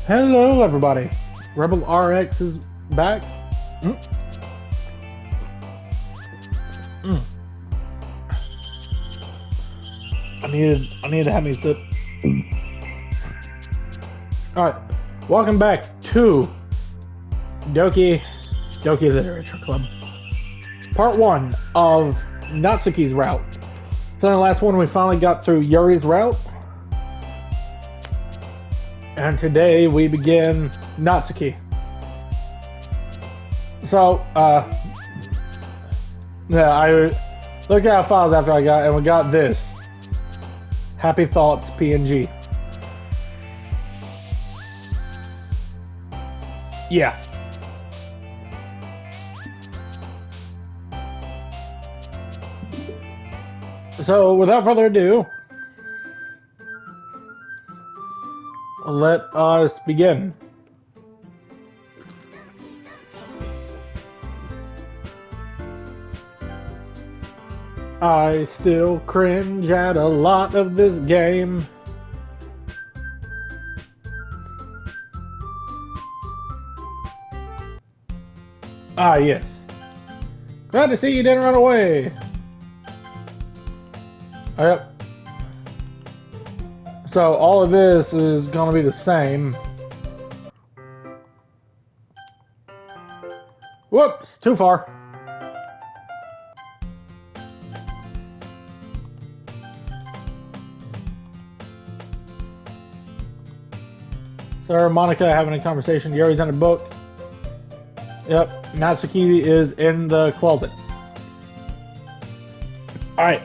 Hello, everybody. Rebel RX is back. Mm. Mm. I needed to have me sip. All right, welcome back to Doki Literature Club, part 1 of Natsuki's route. So in the last one, we finally got through Yuri's route. And today we begin Natsuki. So, yeah, I looked at our files after I got, and we got this. Happy Thoughts PNG. Yeah. So, without further ado, let us begin. I still cringe at a lot of this game. Ah, yes. Glad to see you didn't run away. Yep. So all of this is going to be the same. Whoops, too far. Sarah and Monica having a conversation. Yuri's in a book. Yep, Natsuki is in the closet. Alright.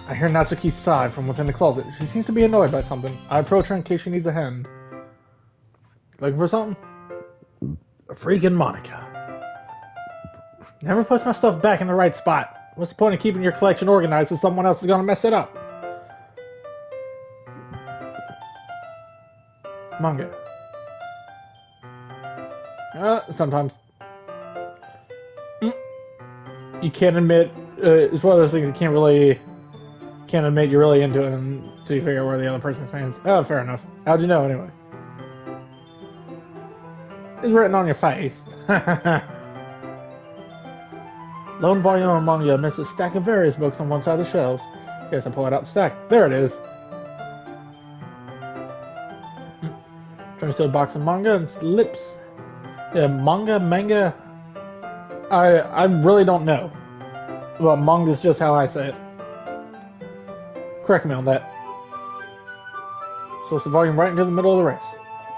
I hear Natsuki sigh from within the closet. She seems to be annoyed by something. I approach her in case she needs a hand. Looking for something? A freaking Monica. Never puts my stuff back in the right spot. What's the point of keeping your collection organized if someone else is going to mess it up? Manga. Sometimes. You can't admit, it's one of those things you can't admit you're really into it until you figure out where the other person stands. Oh, fair enough. How'd you know anyway? It's written on your face. Lone volume of manga amidst a stack of various books on one side of the shelves. Here's I pull it out the stack. There it is. Turns to a box of manga and slips. Yeah, manga. I really don't know. Well, manga's just how I say it. Correct me on that. So it's the volume right into the middle of the rest.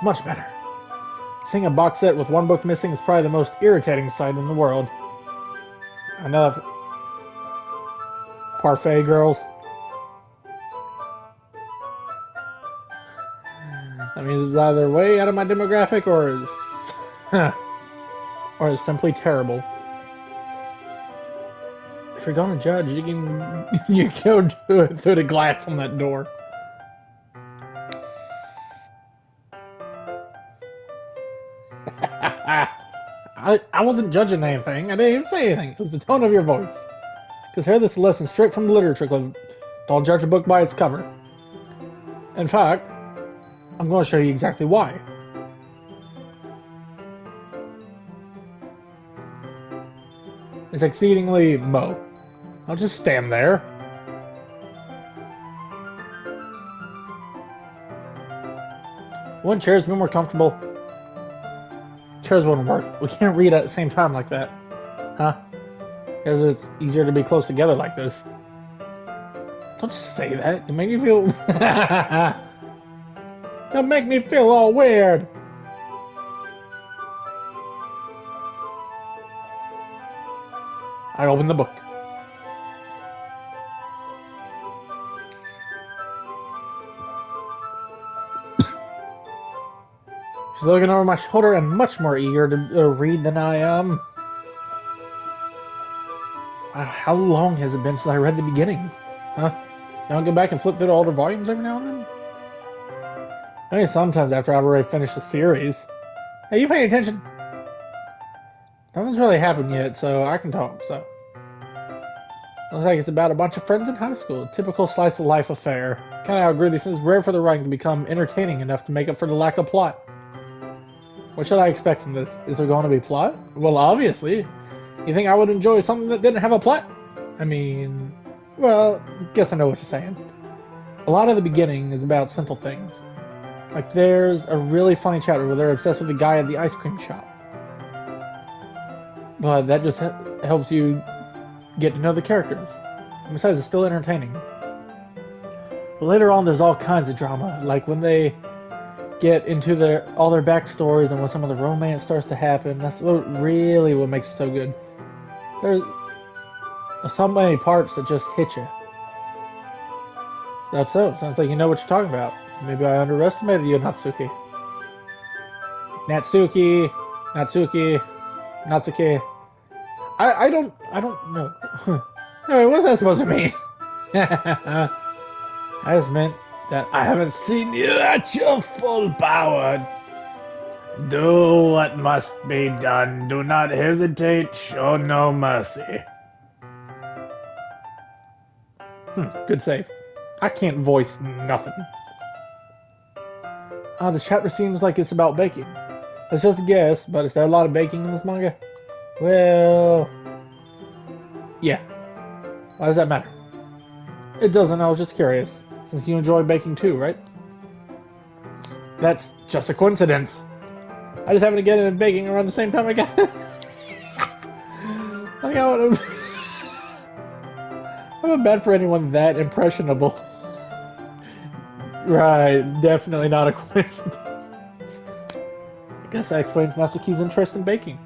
Much better. Seeing a box set with one book missing is probably the most irritating sight in the world. I know that. Parfait girls. That means it's either way out of my demographic or it's simply terrible. If you're gonna judge, you can go do it through the glass on that door. I wasn't judging anything. I didn't even say anything. It was the tone of your voice. Because here, this is a lesson straight from the literature club. Don't judge a book by its cover. In fact, I'm going to show you exactly why. It's exceedingly Mo. I'll just stand there. Wouldn't chairs be more comfortable? Chairs wouldn't work. We can't read at the same time like that. Huh? Because it's easier to be close together like this. Don't just say that. It make me feel... It'll make me feel all weird. I open the book. She's looking over my shoulder and much more eager to read than I am. How long has it been since I read the beginning? Huh? Now I go back and flip through the older volumes every now and then? Maybe sometimes after I've already finished the series. Hey, you paying attention? Nothing's really happened yet, so I can talk, so. Looks like it's about a bunch of friends in high school. A typical slice of life affair. Kinda agree this is rare for the writing to become entertaining enough to make up for the lack of plot. What should I expect from this? Is there going to be plot? Well, obviously. You think I would enjoy something that didn't have a plot? I mean, well, guess I know what you're saying. A lot of the beginning is about simple things. Like there's a really funny chapter where they're obsessed with the guy at the ice cream shop. But that just helps you get to know the characters. And besides, it's still entertaining. But later on, there's all kinds of drama, like when they get into all their backstories and when some of the romance starts to happen. That's what makes it so good. There's so many parts that just hit you. That's so. Sounds like you know what you're talking about. Maybe I underestimated you, Natsuki. Natsuki, Natsuki, Natsuki. I don't know. Hey, what's that supposed to mean? I just meant that I haven't seen you at your full power. Do what must be done. Do not hesitate. Show no mercy. Good save. I can't voice nothing. The chapter seems like it's about baking. It's just a guess, but is there a lot of baking in this manga? Well, yeah. Why does that matter? It doesn't, I was just curious. Since you enjoy baking too, right? That's just a coincidence. I just happened to get into baking around the same time I got it. Like I would have... I'm bad for anyone that impressionable. Right, definitely not a coincidence. I guess that explains Natsuki's interest in baking.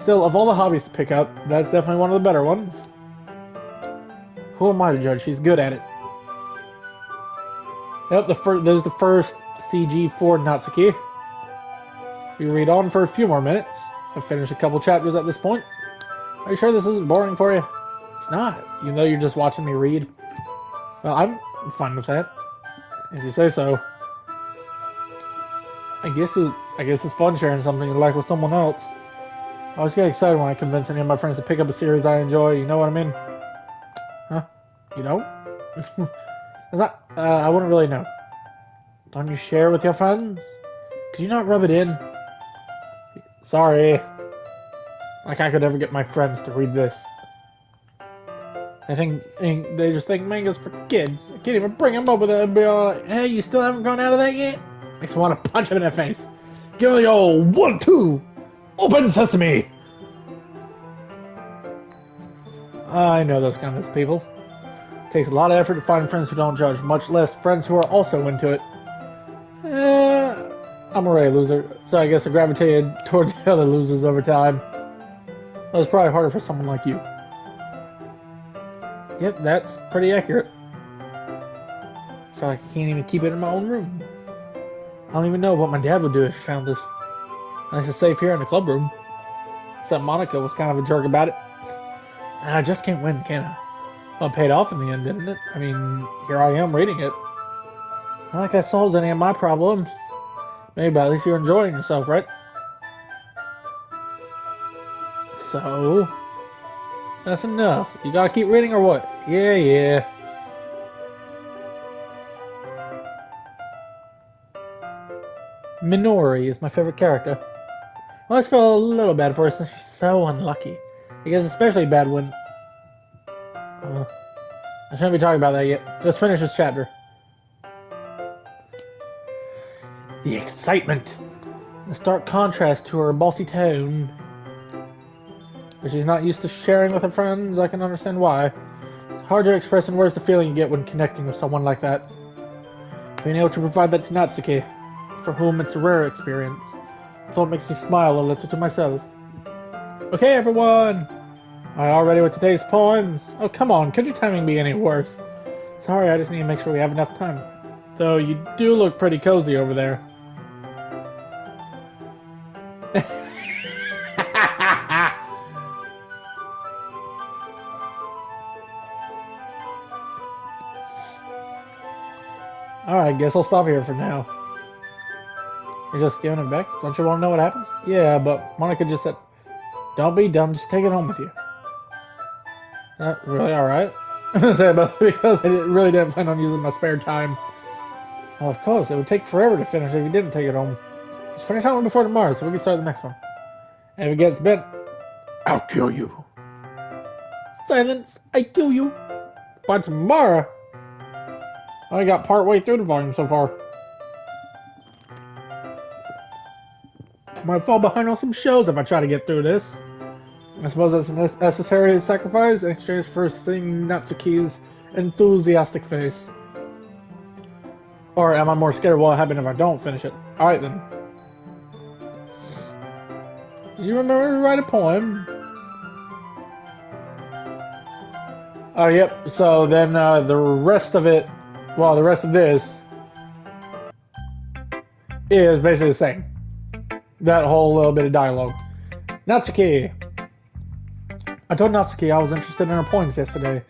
Still, of all the hobbies to pick up, that's definitely one of the better ones. Who am I to judge? She's good at it. Yep, there's the first CG for Natsuki. We read on for a few more minutes. I've finished a couple chapters at this point. Are you sure this isn't boring for you? It's not, even though you're just watching me read. Well, I'm fine with that. If you say so. I guess it's fun sharing something you like with someone else. I always get excited when I convince any of my friends to pick up a series I enjoy, you know what I mean? Huh? You don't? It's not, I wouldn't really know. Don't you share with your friends? Could you not rub it in? Sorry. Like I could ever get my friends to read this. They just think manga's for kids. I can't even bring them over there and be all like, hey, you still haven't grown out of that yet? Makes me want to punch him in the face. Give me the old 1-2! Open sesame! I know those kind of people. It takes a lot of effort to find friends who don't judge, much less friends who are also into it. I'm already a loser, so I guess I gravitated toward the other losers over time. That was probably harder for someone like you. Yep, that's pretty accurate. So I can't even keep it in my own room. I don't even know what my dad would do if he found this. Nice and safe here in the club room. Except Monica was kind of a jerk about it. I just can't win, can I? Well, it paid off in the end, didn't it? I mean, here I am reading it. Not like that solves any of my problems. Maybe, but at least you're enjoying yourself, right? So... that's enough. You gotta keep reading or what? Yeah. Minori is my favorite character. I always feel a little bad for her since she's so unlucky. I guess especially bad when... I shouldn't be talking about that yet. Let's finish this chapter. The excitement. The stark contrast to her bossy tone. But she's not used to sharing with her friends. I can understand why. It's hard to express in words the feeling you get when connecting with someone like that. Being able to provide that to Natsuki, for whom it's a rare experience. So it makes me smile a little to myself. Okay, everyone! Are you all ready with today's poems? Oh, come on, could your timing be any worse? Sorry, I just need to make sure we have enough time. Though you do look pretty cozy over there. Alright, guess I'll stop here for now. You're just giving it back? Don't you want to know what happens? Yeah, but Monica just said, don't be dumb, just take it home with you. Really? Alright. Because I really didn't plan on using my spare time. Well, of course, it would take forever to finish if you didn't take it home. Just finish that one before tomorrow so we can start the next one. And if it gets bent, I'll kill you. Silence, I kill you. By tomorrow? I only got part way through the volume so far. Might fall behind on some shows if I try to get through this. I suppose that's a necessary sacrifice in exchange for seeing Natsuki's enthusiastic face. Or am I more scared of what will happen if I don't finish it? Alright then. You remember to write a poem? Oh, yep. So then the rest of it, well, the rest of this is basically the same. That whole little bit of dialogue. Natsuki! I told Natsuki I was interested in her poems yesterday.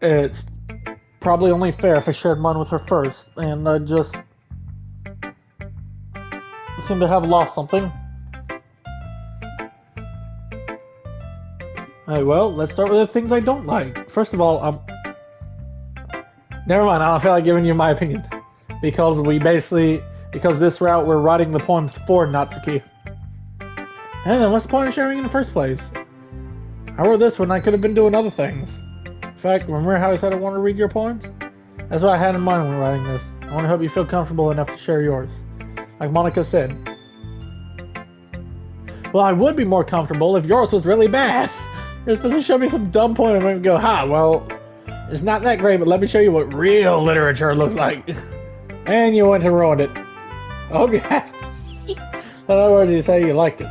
It's probably only fair if I shared mine with her first, and I just seem to have lost something. Alright, well, let's start with the things I don't like. First of all, never mind, I don't feel like giving you my opinion. Because this route we're writing the poems for Natsuki. And then what's the point of sharing in the first place? I wrote this when I could have been doing other things. In fact, remember how I said I wanted to read your poems? That's what I had in mind when writing this. I want to help you feel comfortable enough to share yours. Like Monica said. Well, I would be more comfortable if yours was really bad. You're supposed to show me some dumb poem and make me go, ha, well, it's not that great, but let me show you what real literature looks like. And you went and ruined it. Okay. In other words, you say you liked it.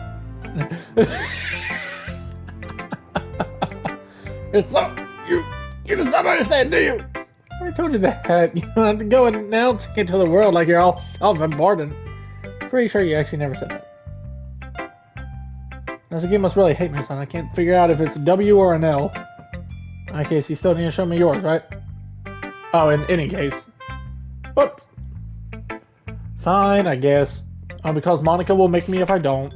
It's so, you just don't understand, do you? I already told you that. You don't have to go and announcing it to the world like you're all self-important. Pretty sure you actually never said that. Natsuki must really hate me, son. I can't figure out if it's a W or an L. In that case, you still need to show me yours, right? Oh, in any case. Whoops. Fine, I guess. Because Monica will make me if I don't.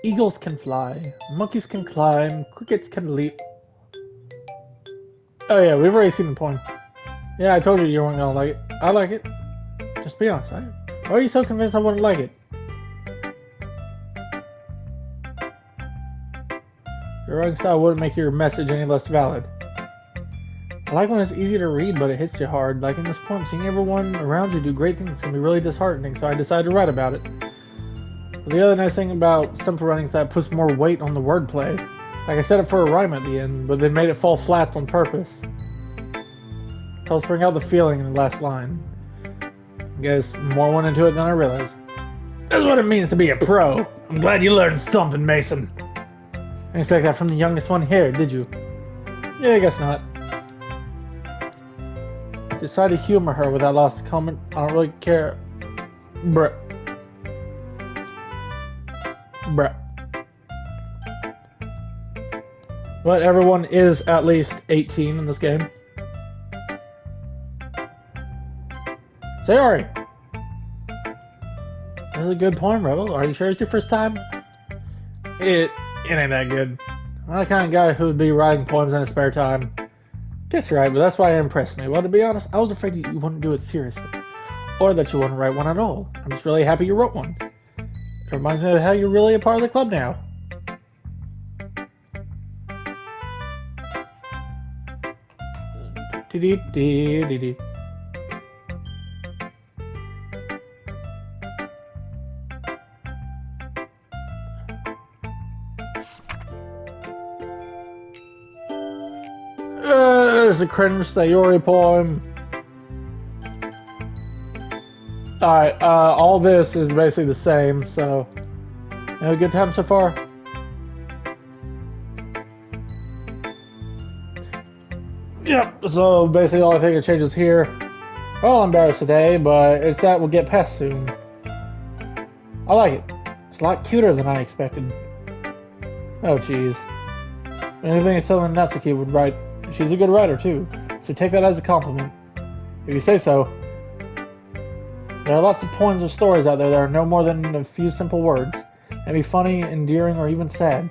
Eagles can fly. Monkeys can climb. Crickets can leap. Oh yeah, we've already seen the poem. Yeah, I told you you weren't gonna like it. I like it. Just be honest, right? Why are you so convinced I wouldn't like it? Your writing style wouldn't make your message any less valid. I like when it's easy to read, but it hits you hard. Like in this poem, seeing everyone around you do great things can be really disheartening, so I decided to write about it. But the other nice thing about simple writing is that it puts more weight on the wordplay. Like I set it for a rhyme at the end, but then made it fall flat on purpose. Helps bring out the feeling in the last line. I guess more went into it than I realized. That's what it means to be a pro. I'm glad you learned something, Mason. I didn't expect that from the youngest one here, did you? Yeah, I guess not. Decided to humor her with that last comment. I don't really care. Bruh. Bruh. But everyone is at least 18 in this game. Sayori! This is a good poem, Rebel. Are you sure it's your first time? It ain't that good. I'm not the kind of guy who would be writing poems in his spare time. Guess you're right, but that's why it impressed me. Well, to be honest, I was afraid you wouldn't do it seriously. Or that you wouldn't write one at all. I'm just really happy you wrote one. It reminds me of how you're really a part of the club now. Dee-dee-dee-dee-dee. There's a cringe Sayori poem. Alright, all this is basically the same, so... You have a good time so far? Yep, so basically all I think it changes here. Well, I'm embarrassed today, but it's that we'll get past soon. I like it. It's a lot cuter than I expected. Oh, jeez. Anything someone Natsuki would write. She's a good writer, too, so take that as a compliment. If you say so. There are lots of poems or stories out there that are no more than a few simple words. Maybe funny, endearing, or even sad.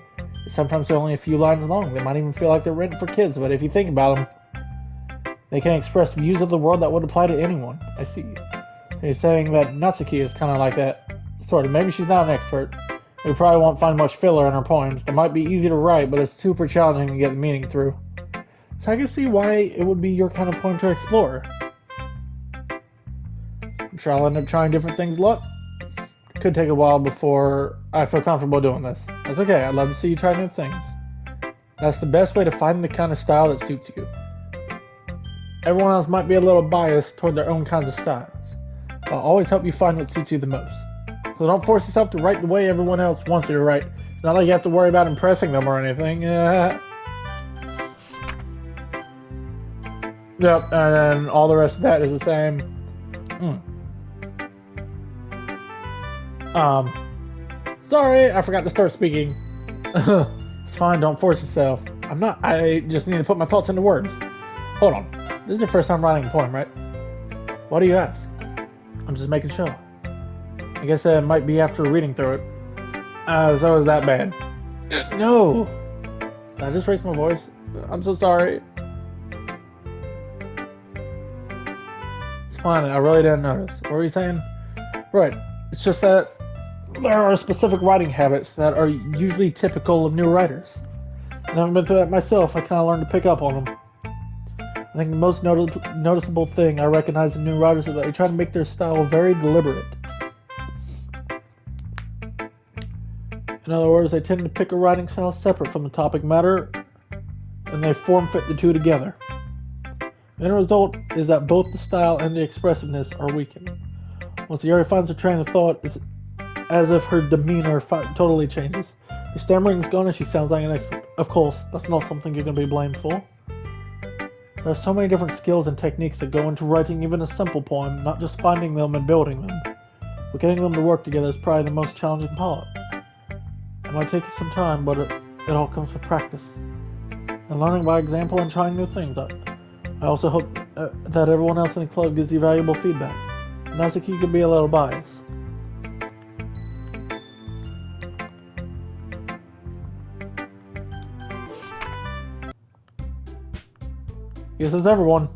Sometimes they're only a few lines long. They might even feel like they're written for kids, but if you think about them, they can express views of the world that would apply to anyone. I see. He's saying that Natsuki is kind of like that. Sort of. Maybe she's not an expert. We probably won't find much filler in her poems. They might be easy to write, but it's super challenging to get the meaning through. So I can see why it would be your kind of poem to explore. I'm sure I'll end up trying different things a lot. Could take a while before I feel comfortable doing this. That's okay. I'd love to see you try new things. That's the best way to find the kind of style that suits you. Everyone else might be a little biased toward their own kinds of styles. I'll always help you find what suits you the most. So don't force yourself to write the way everyone else wants you to write. It's not like you have to worry about impressing them or anything. Yep, and then all the rest of that is the same. Sorry, I forgot to start speaking. It's fine, don't force yourself. I just need to put my thoughts into words. Hold on. This is your first time writing a poem, right? Why do you ask? I'm just making sure. I guess it might be after reading through it. So is that bad? No! Did I just raise my voice? I'm so sorry. It's fine, I really didn't notice. What were you saying? Right, it's just that there are specific writing habits that are usually typical of new writers. And I've been through that myself, I kind of learned to pick up on them. I think the most noticeable thing I recognize in new writers is that they try to make their style very deliberate. In other words, they tend to pick a writing style separate from the topic matter, and they form-fit the two together. The end result is that both the style and the expressiveness are weakened. Once Yuri finds her train of thought, it's as if her demeanor totally changes. Her stammering is gone and she sounds like an expert. Of course, that's not something you're going to be blamed for. There are so many different skills and techniques that go into writing even a simple poem, not just finding them and building them. But getting them to work together is probably the most challenging part. It might take you some time, but it all comes with practice. And learning by example and trying new things. I also hope that everyone else in the club gives you valuable feedback. Natsuki could be a little biased. Yes, it's everyone.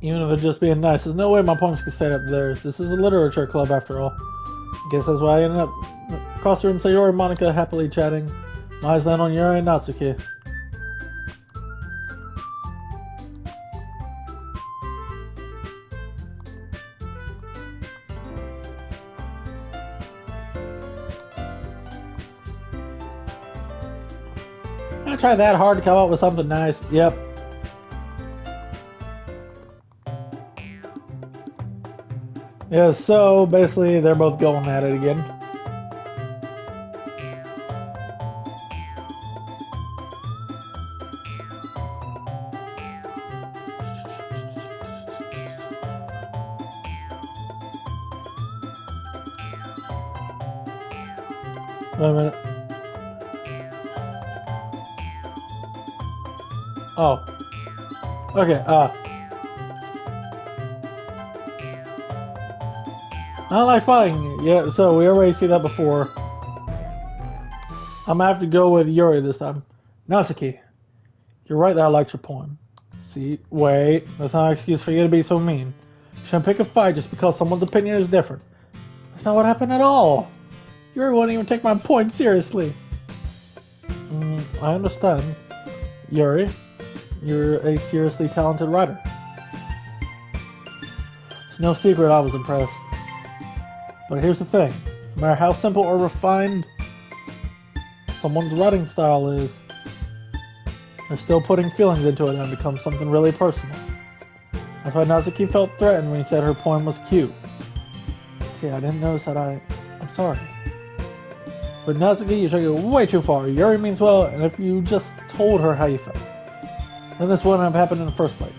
Even if it's just being nice, there's no way my poems could stand up to theirs. This is a literature club after all. Guess that's why I ended up across the room, Sayori and Monica happily chatting. My eyes land on Yuri and Natsuki. I tried that hard to come up with something nice. Yep. Yeah, so basically they're both going at it again. Wait a minute. Oh. Okay, I like fighting. Yeah, so we already see that before. I'm gonna have to go with Yuri this time. Natsuki, you're right that I liked your poem. See, wait, that's not an excuse for you to be so mean. You shouldn't pick a fight just because someone's opinion is different. That's not what happened at all. Yuri won't even take my point seriously. I understand. Yuri, you're a seriously talented writer. It's no secret I was impressed. But here's the thing, no matter how simple or refined someone's writing style is, they're still putting feelings into it and it becomes something really personal. That's why Natsuki felt threatened when he said her poem was cute. See, I didn't notice that I'm sorry. But Natsuki, you took it way too far. Yuri means well, and if you just told her how you felt, then this wouldn't have happened in the first place.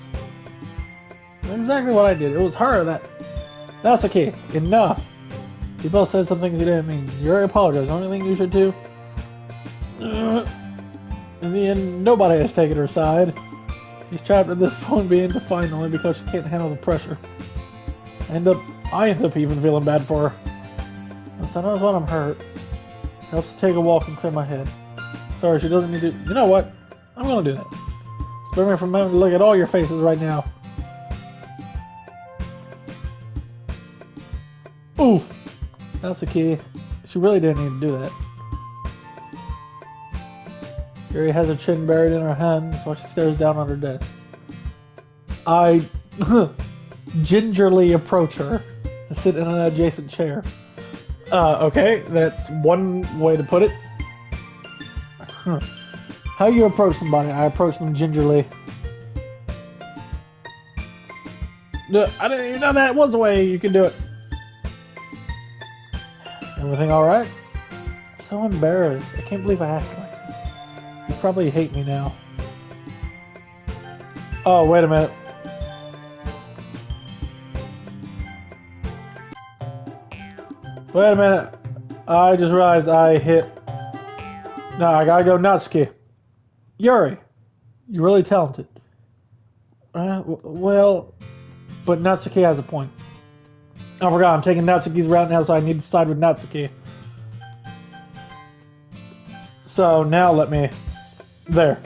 That's exactly what I did. It was her that... Natsuki, enough! You both said some things you didn't mean. Yuri apologized. The only thing you should do... In the end, nobody has taken her side. She's trapped at this point being defined only because she can't handle the pressure. I end up even feeling bad for her. And sometimes when I'm hurt, it helps to take a walk and clear my head. Sorry, she doesn't need to. You know what? I'm gonna do that. Spare me from having to look at all your faces right now. Oof! That's the key. She really didn't need to do that. Yuri has her chin buried in her hands while she stares down on her desk. I gingerly approach her and sit in an adjacent chair. Okay, that's one way to put it. How you approach somebody? I approach them gingerly. I didn't even know that was a way you could do it. Everything alright? So embarrassed. I can't believe I acted like that. You probably hate me now. Oh, wait a minute. Wait a minute. I just realized I hit... No, I gotta go Natsuki. Yuri, you're really talented. Well, but Natsuki has a point. I forgot, I'm taking Natsuki's route now, so I need to side with Natsuki. So now let me... There.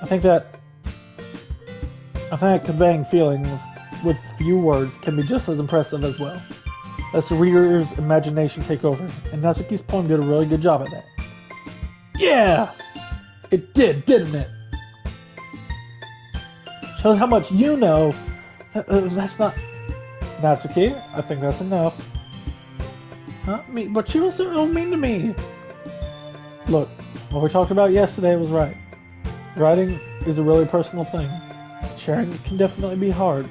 I think conveying feelings with few words can be just as impressive as well. Let the reader's imagination take over, and Natsuki's poem did a really good job at that. Yeah! It did, didn't it? Shows how much you know. That's not... Natsuki, I think that's enough. Not me, but you were so mean to me. Look, what we talked about yesterday was right. Writing is a really personal thing. Sharing it can definitely be hard.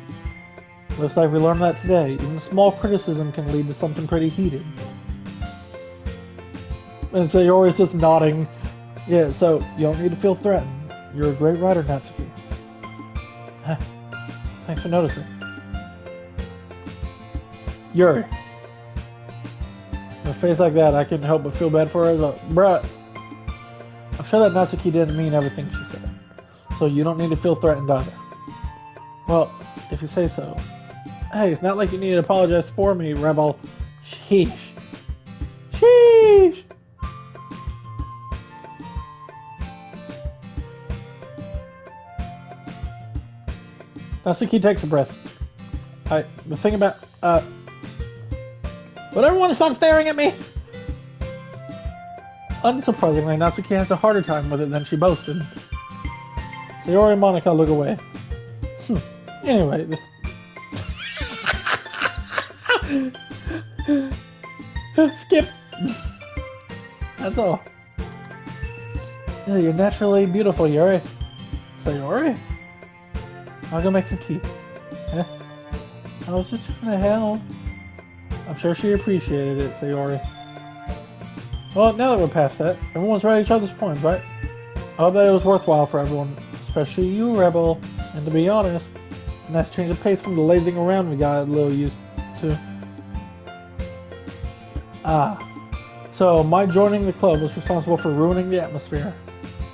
Looks like we learned that today. Even small criticism can lead to something pretty heated. And so you're always just nodding. Yeah, so you don't need to feel threatened. You're a great writer, Natsuki. Thanks for noticing. Yuri. With a face like that, I couldn't help but feel bad for her. Bruh, I'm sure that Natsuki didn't mean everything she said. So you don't need to feel threatened either. Well, if you say so. Hey, it's not like you need to apologize for me, Rebel. Sheesh. Sheesh! Natsuki takes a breath. The thing about, would everyone stop staring at me? Unsurprisingly, Natsuki has a harder time with it than she boasted. Sayori and Monica look away. Anyway, this... Skip! That's all. Yeah, you're naturally beautiful, Yuri. Sayori? I'll go make some tea. I was just trying to help. I'm sure she appreciated it, Sayori. Well, now that we're past that, everyone's read each other's poems, right? I hope that it was worthwhile for everyone, especially you, Rebel. And to be honest, it's a nice change of pace from the lazing around we got a little used to. So my joining the club was responsible for ruining the atmosphere.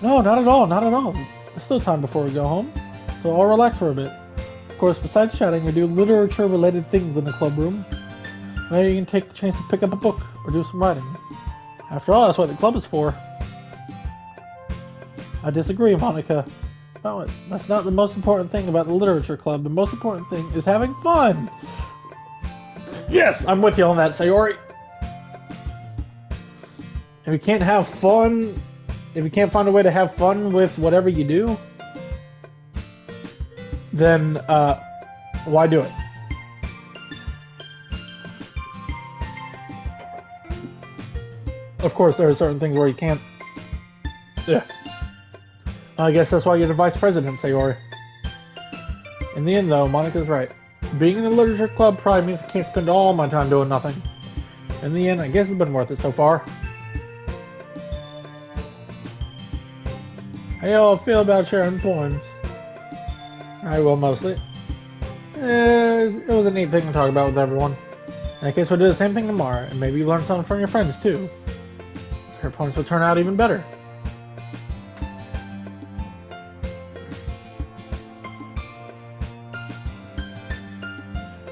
No, not at all, not at all. There's still time before we go home, so I'll relax for a bit. Of course, besides chatting, we do literature-related things in the club room. Maybe you can take the chance to pick up a book or do some writing. After all, that's what the club is for. I disagree, Monica. No, that's not the most important thing about the literature club. The most important thing is having fun. Yes, I'm with you on that, Sayori. If you can't have fun, if you can't find a way to have fun with whatever you do, then why do it? Of course, there are certain things where you can't. Yeah. I guess that's why you're the vice president, Sayori. In the end, though, Monica's right. Being in the literature club probably means I can't spend all my time doing nothing. In the end, I guess it's been worth it so far. How y'all feel about sharing poems? I will mostly. It was a neat thing to talk about with everyone. In that case, we'll do the same thing tomorrow, and maybe you learn something from your friends too. Your poems will turn out even better.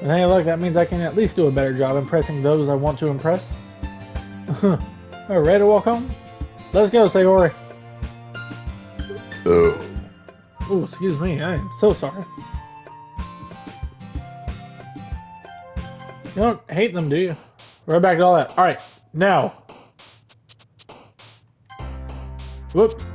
And hey, look, that means I can at least do a better job impressing those I want to impress. Ready to walk home? Let's go, Sayori. Oh, excuse me. I am so sorry. You don't hate them, do you? Right back to all that. Alright, now. Whoops.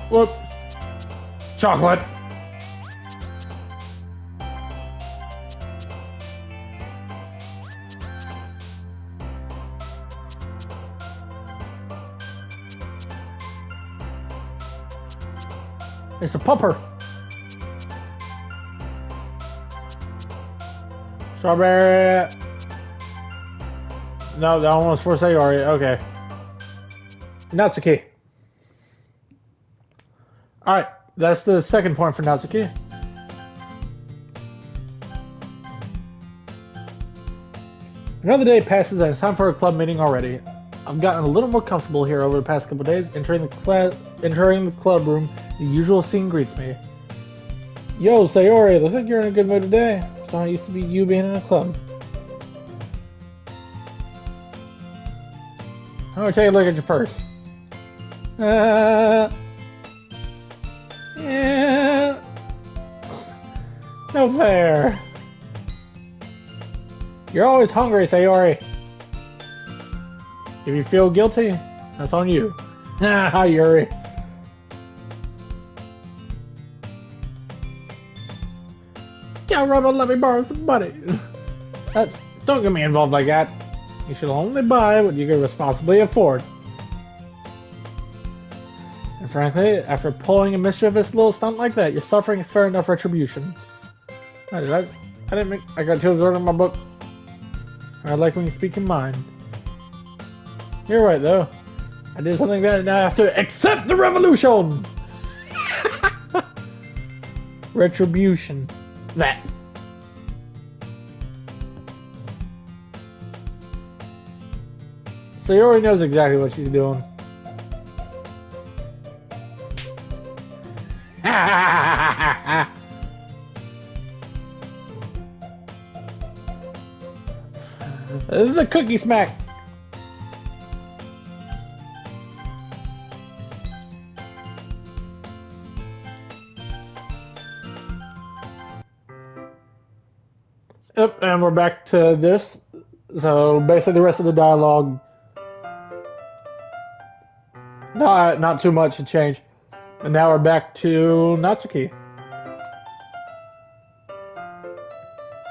Whoop. Chocolate. It's a pupper. Strawberry. No, that one was for Sayori. Okay. Natsuki. Alright, that's the second point for Natsuki. Another day passes and it's time for a club meeting already. I've gotten a little more comfortable here over the past couple days. Entering the club room, the usual scene greets me. Yo, Sayori, looks like you're in a good mood today. It's not used to be you being in a club. I'm gonna take a look at your purse. Yeah. No fair. You're always hungry, Sayori. If you feel guilty, that's on you. Hi, Yuri. Yeah, Robert, let me borrow some money. Don't get me involved like that. You should only buy what you can responsibly afford. And frankly, after pulling a mischievous little stunt like that, your suffering is fair enough retribution. I got too absorbed in my book. I like when you speak your mind. You're right, though. I did something bad and now I have to accept the revolution! Retribution. That. Sayori knows exactly what she's doing. This is a cookie smack. Yep, and we're back to this. So basically the rest of the dialogue, not too much to change. And now we're back to Natsuki.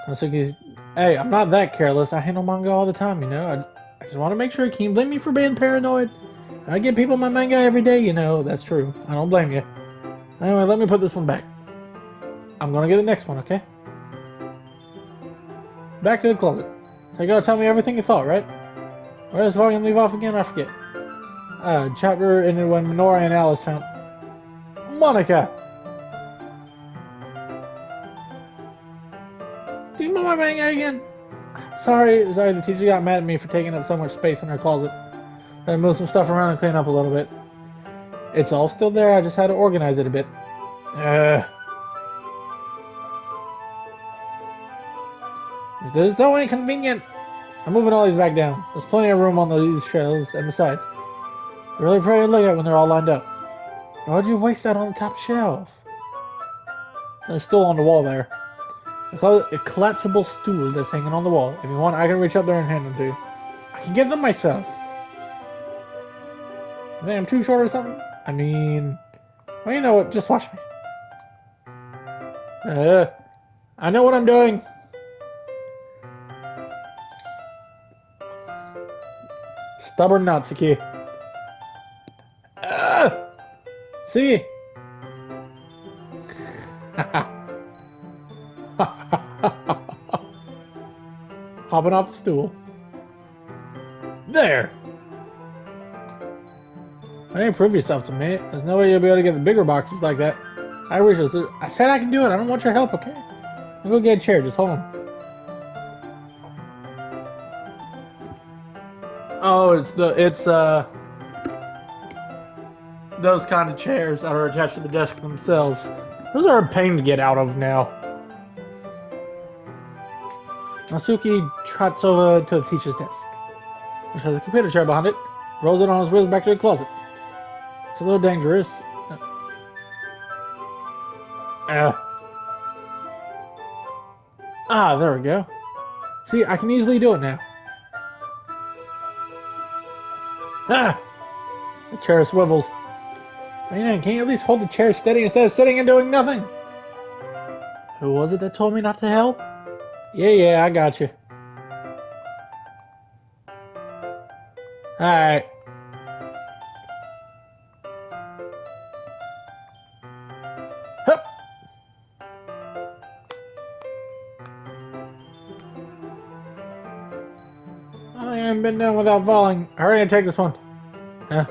Natsuki's, hey, I'm not that careless. I handle manga all the time, you know. I just want to make sure you can't blame me for being paranoid. I give people my manga every day, you know. That's true. I don't blame you. Anyway, let me put this one back. I'm gonna get the next one, okay? Back to the closet. So you gotta tell me everything you thought, right? Where does volume leave off again? I forget. Chapter ended when Minora and Alice found Monica! Do you want my manga again? Sorry, the teacher got mad at me for taking up so much space in her closet. I moved some stuff around and clean up a little bit. It's all still there, I just had to organize it a bit. This is so inconvenient! I'm moving all these back down. There's plenty of room on these shelves, and besides, they're really pretty to look at when they're all lined up. Why'd you waste that on the top shelf? They're still on the wall there. It's a collapsible stool that's hanging on the wall. If you want, I can reach up there and hand them to you. I can get them myself. You think I'm too short or something? I mean, well, you know what? Just watch me. I know what I'm doing. Stubborn Natsuki. See? Hopping off the stool. There! Why don't you prove yourself to me? There's no way you'll be able to get the bigger boxes like that. I wish I said I can do it. I don't want your help, okay? I'll go get a chair. Just hold on. Oh, it's those kind of chairs that are attached to the desk themselves. Those are a pain to get out of now. Natsuki trots over to the teacher's desk, which has a computer chair behind it, rolls it on his wheels back to the closet. It's a little dangerous. There we go. See, I can easily do it now. The chair swivels. Man, can you at least hold the chair steady instead of sitting and doing nothing? Who was it that told me not to help? Yeah, I got you. Alright. Hup. I haven't been done without falling. Hurry and take this one. I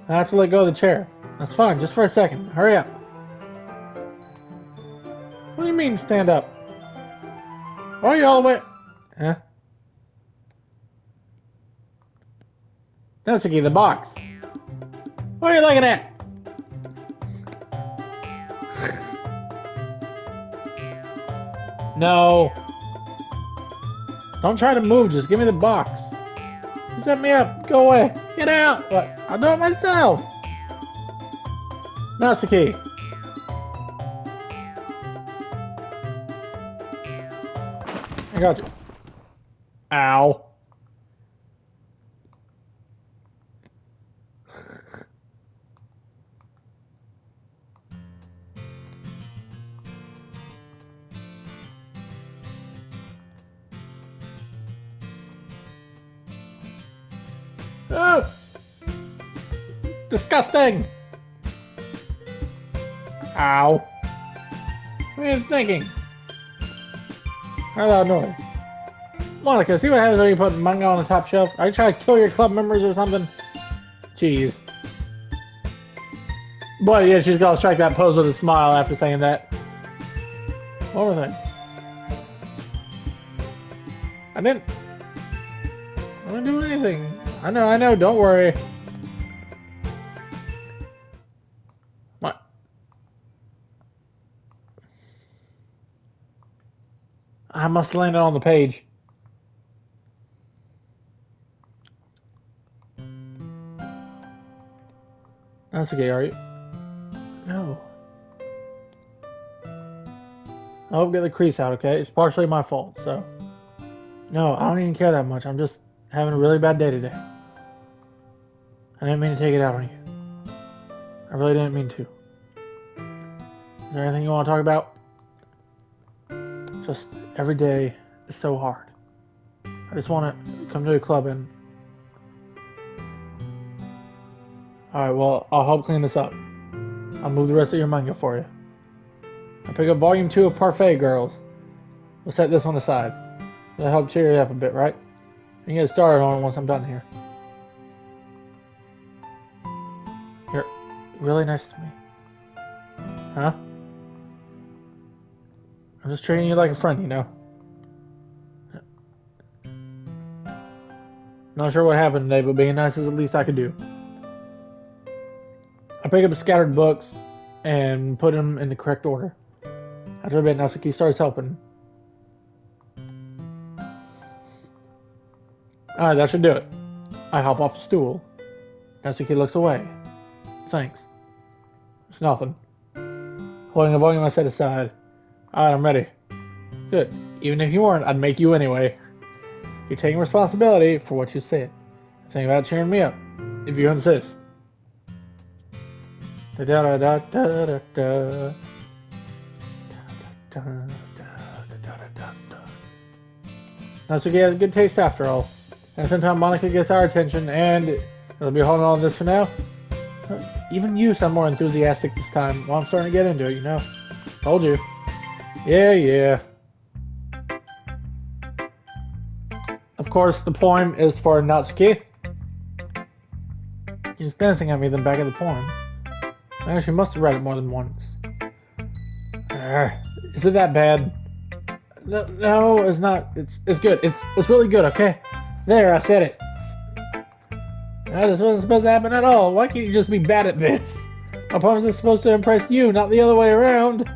have to let go of the chair. That's fine, just for a second. Hurry up. What do you mean, stand up? Why are you all the way... Huh? Natsuki, the box. What are you looking at? No. Don't try to move, just give me the box. You set me up. Go away. Get out. What? I'll do it myself. Natsuki. I got you. Ow. Oh! Disgusting! Ow. What are you thinking? Heard that noise. Monica, see what happens when you put manga on the top shelf? Are you trying to kill your club members or something? Jeez. Boy, yeah, she's gonna strike that pose with a smile after saying that. One more thing. I didn't do anything. I know, don't worry. What? I must land it on the page. That's okay, are you? No. I hope get the crease out, okay? It's partially my fault, so. No, I don't even care that much. I'm just having a really bad day today. I didn't mean to take it out on you. I really didn't mean to. Is there anything you want to talk about? Just every day is so hard. I just want to come to the club and... Alright, well, I'll help clean this up. I'll move the rest of your manga for you. I'll pick up volume 2 of Parfait Girls. We'll set this one aside. That'll help cheer you up a bit, right? You can get started on it once I'm done here. You're really nice to me. Huh? I'm just treating you like a friend, you know? Not sure what happened today, but being nice is the least I could do. I pick up scattered books and put them in the correct order. After a bit, Natsuki starts helping. Alright, that should do it. I hop off the stool. Natsuki looks away. Thanks. It's nothing. Holding the volume I set aside. Alright, I'm ready. Good. Even if you weren't, I'd make you anyway. You're taking responsibility for what you said. Think about cheering me up, if you insist. Da da da da da da. Natsuki has good taste after all. And sometimes Monica gets our attention, and it'll be holding on to this for now. Even you sound more enthusiastic this time. Well, I'm starting to get into it, you know. Told you. Yeah. Of course, the poem is for Natsuki. He's glancing at me then back at the poem. Man, she must have read it more than once. Is it that bad? No, no, it's not. It's good. It's really good. Okay, there, I said it. This wasn't supposed to happen at all. Why can't you just be bad at this? My promise is supposed to impress you, not the other way around.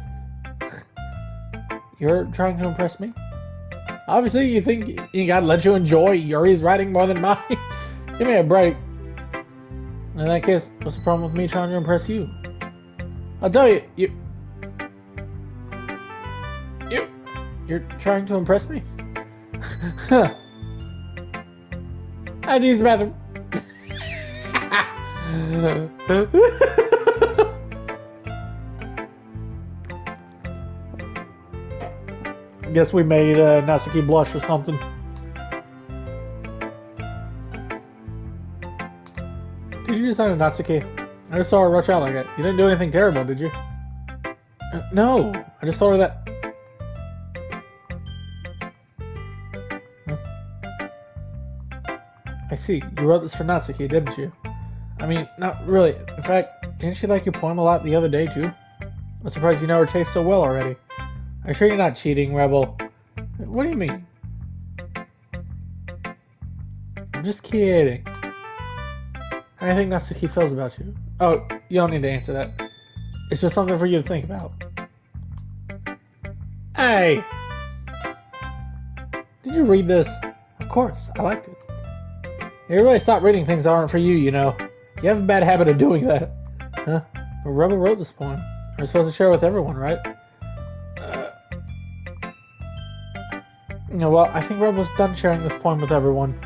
You're trying to impress me? Obviously, you think you gotta let you enjoy Yuri's writing more than mine. Give me a break. In that case, what's the problem with me trying to impress you? I'll tell you, you're trying to impress me? I had to use the bathroom. Guess we made Natsuki blush or something. Did you just sign a Natsuki? I just saw her rush out like that. You didn't do anything terrible, did you? No, I just told her that. I see. You wrote this for Natsuki, didn't you? I mean, not really. In fact, didn't she like your poem a lot the other day, too? I'm surprised you know her taste so well already. Are you sure you're not cheating, Rebel? What do you mean? I'm just kidding. How do you think Natsuki feels about you? Oh, you don't need to answer that. It's just something for you to think about. Hey! Did you read this? Of course, I liked it. You really stop reading things that aren't for you, you know. You have a bad habit of doing that. Huh? But Rebel wrote this poem. We're supposed to share it with everyone, right? You know, well, I think Rebel's done sharing this poem with everyone.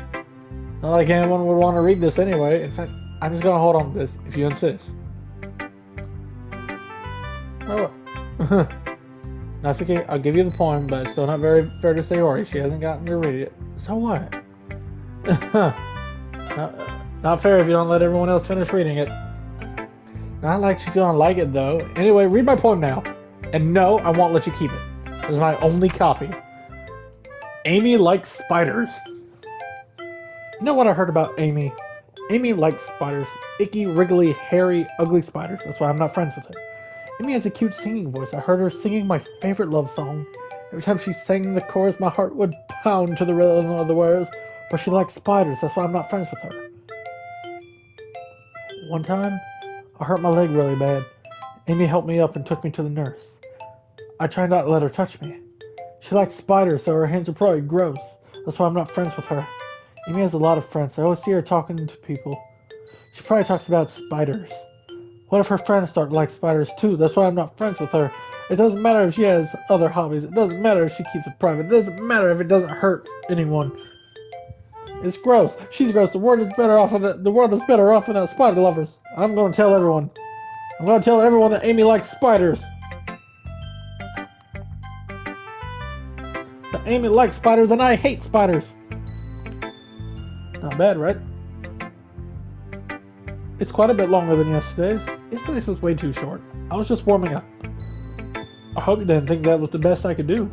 It's not like anyone would want to read this anyway. In fact, I'm just gonna hold on to this, if you insist. Oh. Natsuki, I'll give you the poem, but it's still not very fair to Sayori. She hasn't gotten to read it. So what? Not fair if you don't let everyone else finish reading it. Not like she's gonna like it, though. Anyway, read my poem now. And no, I won't let you keep it. It's my only copy. Amy likes spiders. You know what I heard about Amy? Amy likes spiders. Icky, wriggly, hairy, ugly spiders. That's why I'm not friends with her. Amy has a cute singing voice. I heard her singing my favorite love song. Every time she sang the chorus, my heart would pound to the rhythm of the words. But she likes spiders. That's why I'm not friends with her. One time, I hurt my leg really bad. Amy helped me up and took me to the nurse. I tried not to let her touch me. She likes spiders, so her hands are probably gross. That's why I'm not friends with her. Amy has a lot of friends. I always see her talking to people. She probably talks about spiders. What if her friends start to like spiders too? That's why I'm not friends with her. It doesn't matter if she has other hobbies. It doesn't matter if she keeps it private. It doesn't matter if it doesn't hurt anyone. It's gross. She's gross. The world is better off without spider lovers. I'm going to tell everyone. I'm going to tell everyone that Amy likes spiders. That Amy likes spiders and I hate spiders. Not bad, right? It's quite a bit longer than yesterday's. Yesterday's was way too short. I was just warming up. I hope you didn't think that was the best I could do.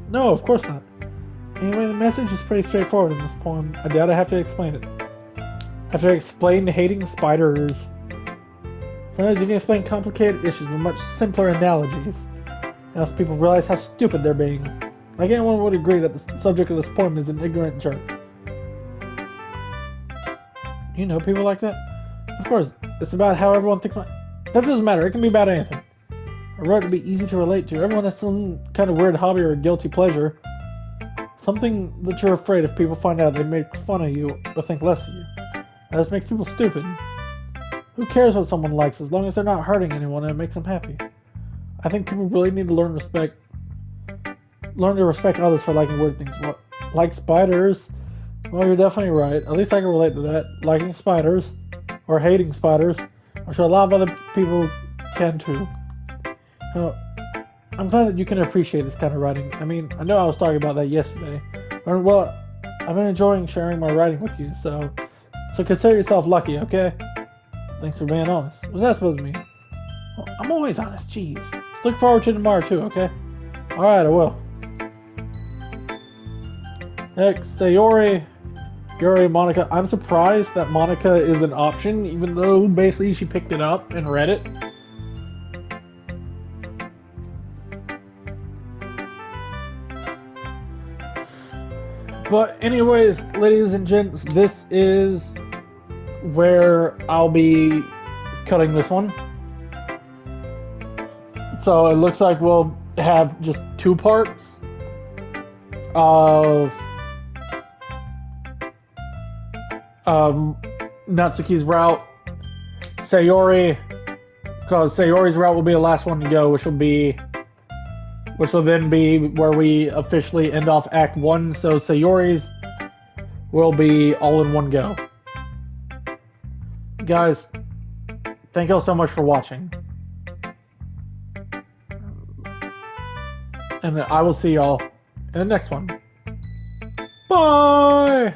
No, of course not. Anyway, the message is pretty straightforward in this poem. I doubt I have to explain it. I have to explain hating spiders. Sometimes you can explain complicated issues with much simpler analogies. It helps people realize how stupid they're being. Like anyone would agree that the subject of this poem is an ignorant jerk. You know people like that? Of course, it's about how everyone thinks that doesn't matter, it can be about anything. I wrote it to be easy to relate to. Everyone has some kind of weird hobby or a guilty pleasure. Something that you're afraid if people find out they make fun of you or think less of you. That just makes people stupid. Who cares what someone likes as long as they're not hurting anyone and it makes them happy? I think people really need to learn to respect others for liking weird things. What, like spiders? Well, you're definitely right. At least I can relate to that. Liking spiders, or hating spiders. I'm sure a lot of other people can too. I'm glad that you can appreciate this kind of writing. I mean, I know I was talking about that yesterday. Well, I've been enjoying sharing my writing with you, so consider yourself lucky, okay? Thanks for being honest. What's that supposed to mean? Well, I'm always honest, jeez. Just look forward to tomorrow too, okay? Alright, I will. Next, Sayori, Yuri, Monica. I'm surprised that Monica is an option, even though basically she picked it up and read it. But anyways, ladies and gents, this is where I'll be cutting this one. So it looks like we'll have just 2 parts of Natsuki's route, Sayori, because Sayori's route will be the last one to go, which will then be where we officially end off Act 1, so Sayori's will be all in one go. Guys, thank you all so much for watching. And I will see y'all in the next one. Bye!